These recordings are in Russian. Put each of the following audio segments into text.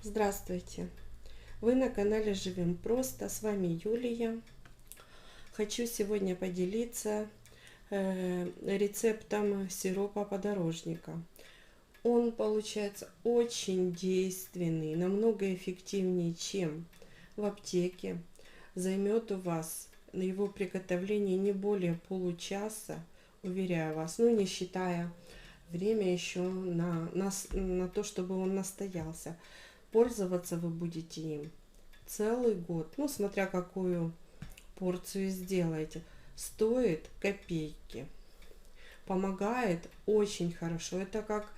Здравствуйте! Вы на канале Живем Просто, с вами Юлия. Хочу сегодня поделиться рецептом сиропа подорожника. Он получается очень действенный, намного эффективнее, чем в аптеке. Займет у вас на его приготовление не более получаса, уверяю вас, ну не считая время еще на то, чтобы он настоялся. Пользоваться вы будете им целый год, ну смотря какую порцию сделаете. Стоит копейки, помогает очень хорошо. Это как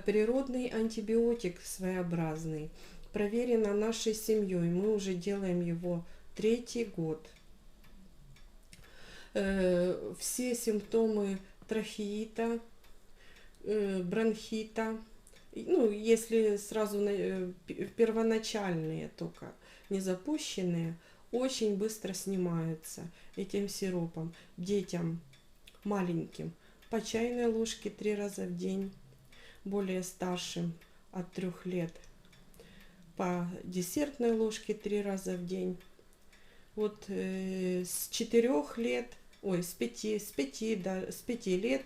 природный антибиотик своеобразный, проверено нашей семьей. Мы уже делаем его третий год. Все симптомы трахеита, бронхита, ну, если сразу первоначальные только, не запущенные, очень быстро снимаются этим сиропом. Детям маленьким по чайной ложке 3 раза в день, более старшим от 3 лет по десертной ложке 3 раза в день. Вот с 4 лет, ой, с 5, да, с 5 лет,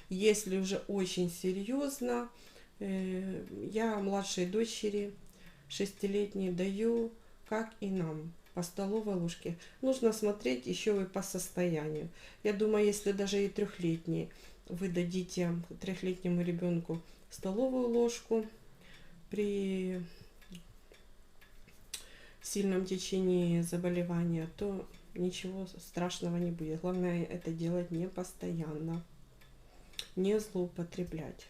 если уже очень серьезно, я младшей дочери 6-летней даю, как и нам, по столовой ложке. Нужно смотреть еще и по состоянию. Я думаю, если даже и 3-летний вы дадите 3-летнему ребенку столовую ложку при сильном течении заболевания, то ничего страшного не будет. Главное это делать не постоянно, не злоупотреблять.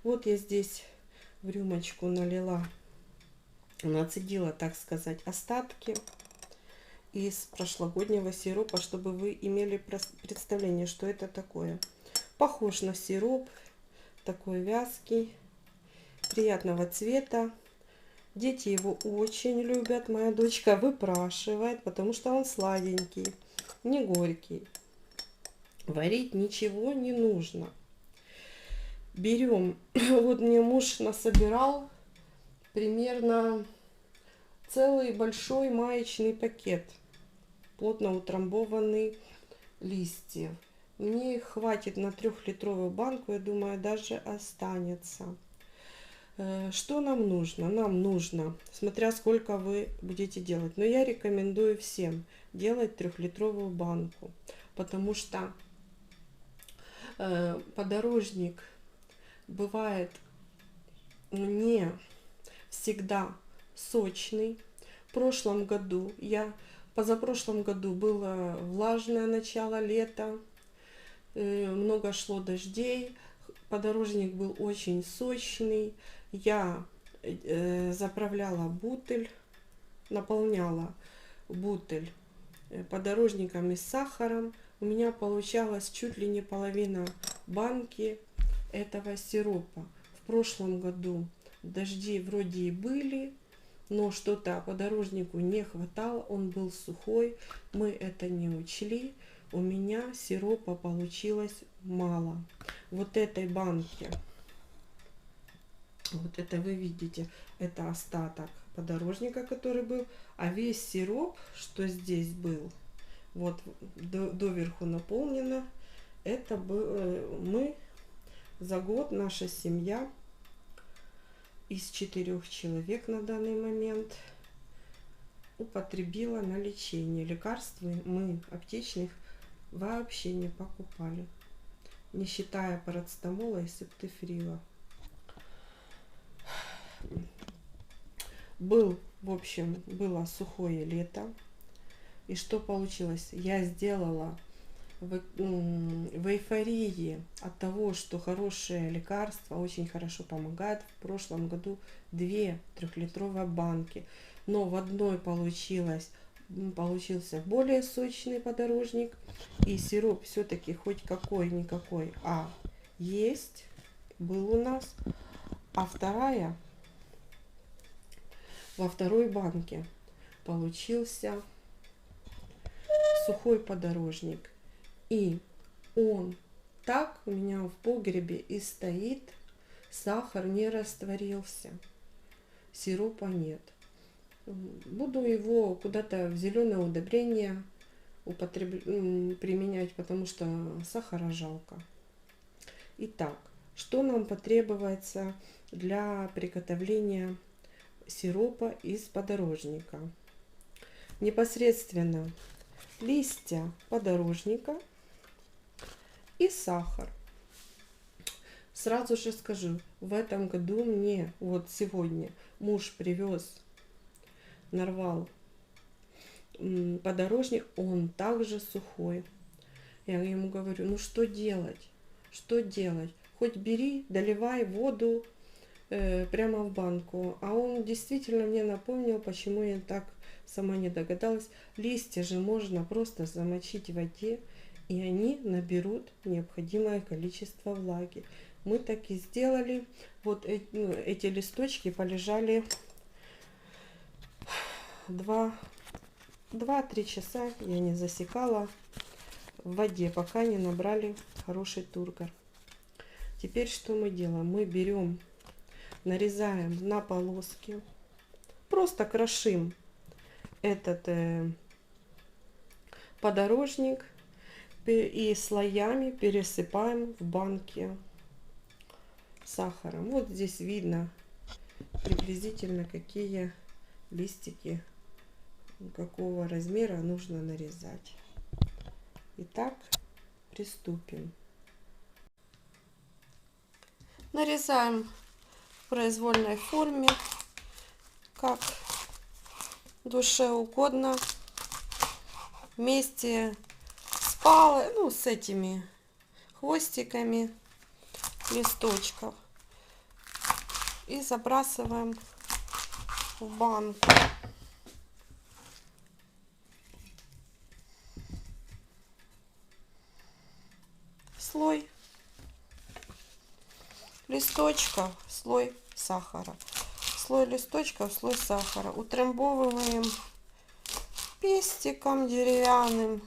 Вот я здесь в рюмочку налила, нацедила, так сказать, остатки из прошлогоднего сиропа, чтобы вы имели представление, что это такое. Похож на сироп, такой вязкий, приятного цвета. Дети его очень любят. Моя дочка выпрашивает, потому что он сладенький, не горький. Варить ничего не нужно. Берем, вот мне муж насобирал примерно целый большой маечный пакет, плотно утрамбованный листьев. Мне их хватит на 3-литровую банку, я думаю, даже останется. Что нам нужно? Нам нужно, смотря сколько вы будете делать, но я рекомендую всем делать 3-литровую банку, потому что подорожник бывает не всегда сочный. В прошлом году позапрошлом году было влажное начало лета, много шло дождей, подорожник был очень сочный. Я заправляла бутыль, наполняла бутыль подорожником и сахаром. У меня получалось чуть ли не половина банки этого сиропа. В прошлом году дожди вроде и были, но что-то подорожнику не хватало, он был сухой, мы это не учли. У меня сиропа получилось мало. Вот этой банки, вот это вы видите, это остаток подорожника, который был, а весь сироп, что здесь был, вот доверху наполнено, это мы за год, наша семья из 4 человек на данный момент употребила на лечение. Лекарств мы аптечных вообще не покупали, не считая парацетамола и септифрила. Было сухое лето. И что получилось? Я сделала в эйфории от того, что хорошее лекарство очень хорошо помогает. В прошлом году 2 3-литровые банки. Но в одной получился более сочный подорожник. И сироп все-таки хоть какой-никакой, а есть, был у нас. А во второй банке получился сухой подорожник. И он так у меня в погребе и стоит, сахар не растворился. сиропа нет. Буду его куда-то в зеленое удобрение применять, потому что сахара жалко. Итак, что нам потребуется для приготовления сиропа из подорожника? Непосредственно листья подорожника и сахар. Сразу же скажу, в этом году мне вот сегодня муж привез, нарвал подорожник, он также сухой. Я ему говорю, ну что делать? Что делать? Хоть бери, доливай воду прямо в банку. А он действительно мне напомнил, почему я так сама не догадалась. Листья же можно просто замочить в воде, и они наберут необходимое количество влаги. Мы так и сделали. Вот эти листочки полежали 2-3 часа, я не засекала в воде, пока не набрали хороший тургор. Теперь что мы делаем? Мы берем, нарезаем на полоски, просто крошим этот подорожник и слоями пересыпаем в банки сахаром. Вот здесь видно приблизительно, какие листики, какого размера нужно нарезать. Итак, приступим. Нарезаем в произвольной форме, как душе угодно, вместе с с этими хвостиками листочков, и забрасываем в банку. Слой листочков, слой сахара, слой листочков, слой сахара. Утрамбовываем пестиком деревянным,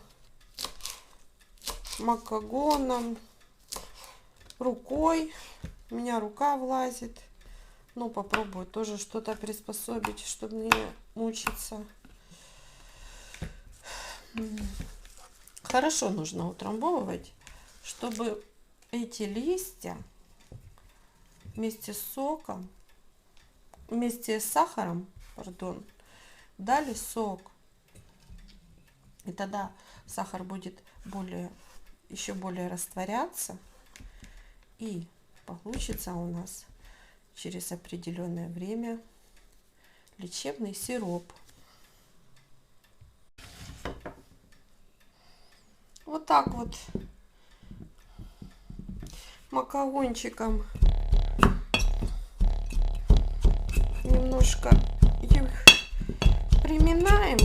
макогоном, рукой. У меня рука влазит, но попробую тоже что-то приспособить, чтобы не мучиться. Хорошо нужно утрамбовывать, чтобы эти листья вместе с соком, вместе с сахаром, дали сок. И тогда сахар будет еще более растворяться, и получится у нас через определенное время лечебный сироп. Вот так вот макогончиком немножко их приминаем,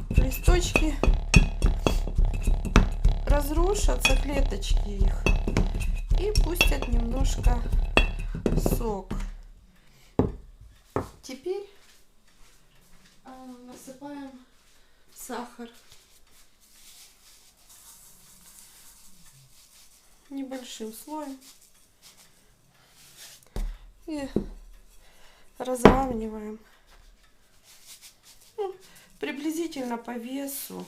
листочки разрушатся, клеточки их, и пустят немножко сок. Теперь насыпаем сахар небольшим слоем и разравниваем, приблизительно по весу.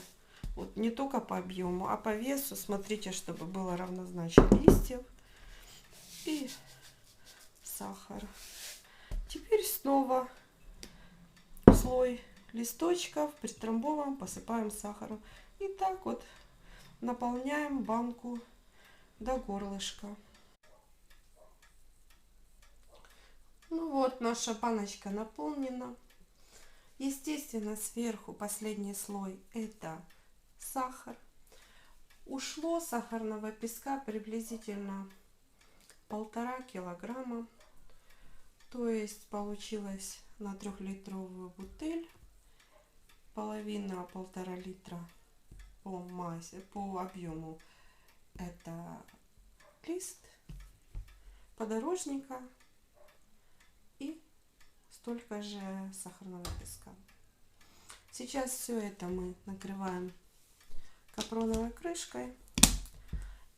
Вот не только по объему, а по весу. Смотрите, чтобы было равнозначно листьев и сахара. Теперь снова слой листочков притрамбовываем, посыпаем сахаром. И так вот наполняем банку до горлышка. Ну вот, наша баночка наполнена. Естественно, сверху последний слой — это сахар. Ушло сахарного песка приблизительно 1,5 килограмма. То есть получилось на 3-литровую бутыль половина, 1,5 литра по массе, по объему. Это лист подорожника и столько же сахарного песка. Сейчас все это мы накрываем капроновой крышкой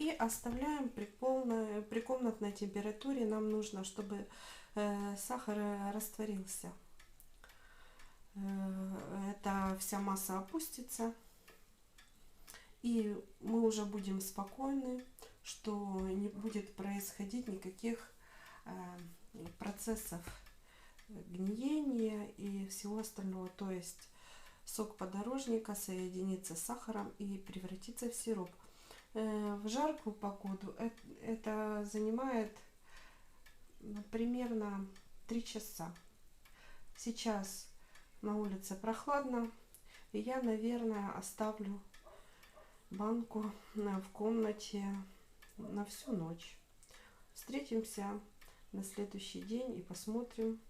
И оставляем при комнатной температуре. Нам нужно, чтобы сахар растворился. Эта вся масса опустится. И мы уже будем спокойны, что не будет происходить никаких процессов гниения и всего остального. То есть сок подорожника соединится с сахаром и превратится в сироп. В жаркую погоду это занимает примерно 3 часа. Сейчас на улице прохладно, и я, наверное, оставлю банку в комнате на всю ночь. Встретимся на следующий день и посмотрим,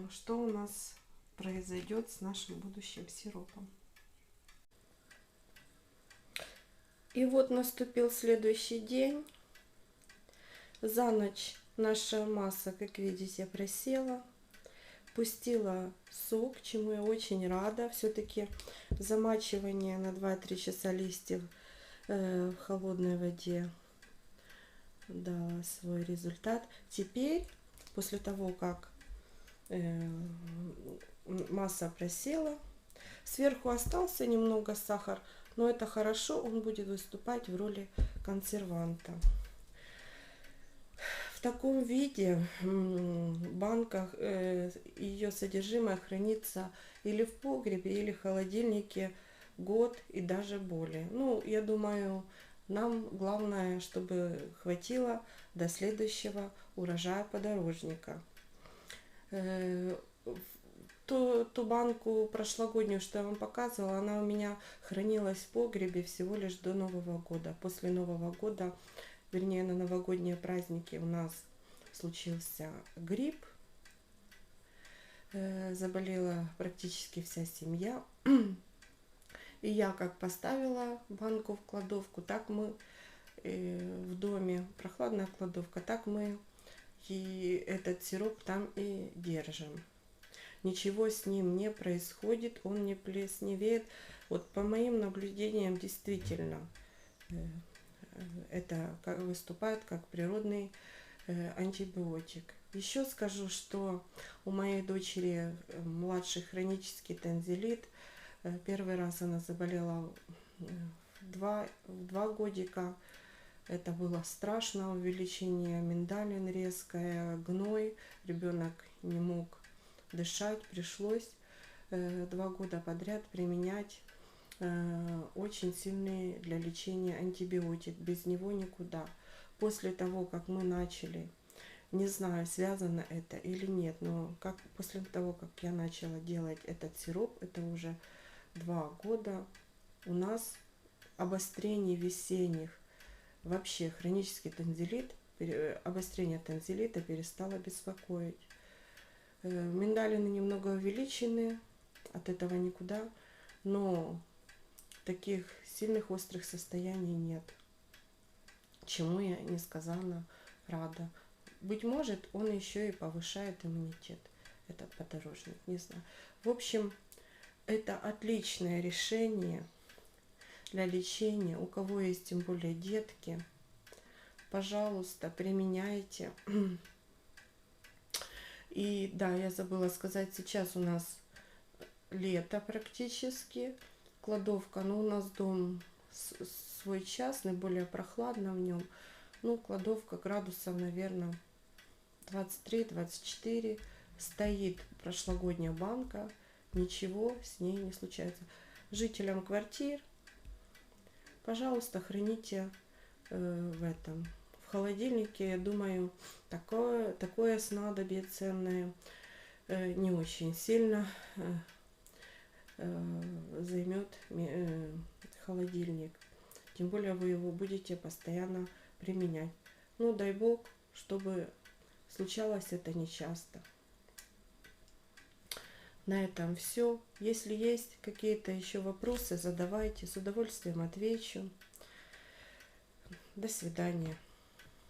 что у нас произойдет с нашим будущим сиропом. И вот наступил следующий день. За ночь наша масса, как видите, просела, пустила сок, чему я очень рада. Все-таки замачивание на 2-3 часа листьев в холодной воде дало свой результат. Теперь, после того, как масса просела, сверху остался немного сахар, но это хорошо, он будет выступать в роли консерванта. В таком виде в банках ее содержимое хранится или в погребе, или в холодильнике год и даже более. Ну, я думаю, нам главное, чтобы хватило до следующего урожая подорожника. Ту банку прошлогоднюю, что я вам показывала, она у меня хранилась в погребе всего лишь до Нового года. После Нового года, вернее, на новогодние праздники у нас случился грипп. Заболела практически вся семья. И я как поставила банку в кладовку, так мы в доме, прохладная кладовка, так мы и этот сироп там и держим. Ничего с ним не происходит, он не плесневеет. Вот по моим наблюдениям, действительно, это выступает как природный антибиотик. Еще скажу, что у моей дочери младший хронический танзелит. Первый раз она заболела в 2 годика. Это было страшно, увеличение миндалин резкое, гной. Ребенок не мог дышать, пришлось 2 года подряд применять очень сильный для лечения антибиотик. Без него никуда. После того, как мы начали, не знаю, связано это или нет, но после того, как я начала делать этот сироп, это уже 2 года, у нас обострение весенних, вообще хронический танзелит, обострение танзелита перестало беспокоить. Миндалины немного увеличены, от этого никуда, но таких сильных острых состояний нет, чему я несказанно рада. Быть может, он еще и повышает иммунитет, этот подорожник, не знаю. В общем, это отличное решение для лечения. У кого есть тем более детки, пожалуйста, применяйте. И да, я забыла сказать, сейчас у нас лето практически, кладовка, но у нас дом свой частный, более прохладно в нем. Ну, кладовка градусов, наверное, 23-24. Стоит прошлогодняя банка, ничего с ней не случается. Жителям квартир, пожалуйста, храните в холодильнике. Я думаю, такое снадобье ценное не очень сильно займет холодильник. Тем более вы его будете постоянно применять. Ну, дай бог, чтобы случалось это нечасто. На этом все. Если есть какие-то еще вопросы, задавайте. С удовольствием отвечу. До свидания.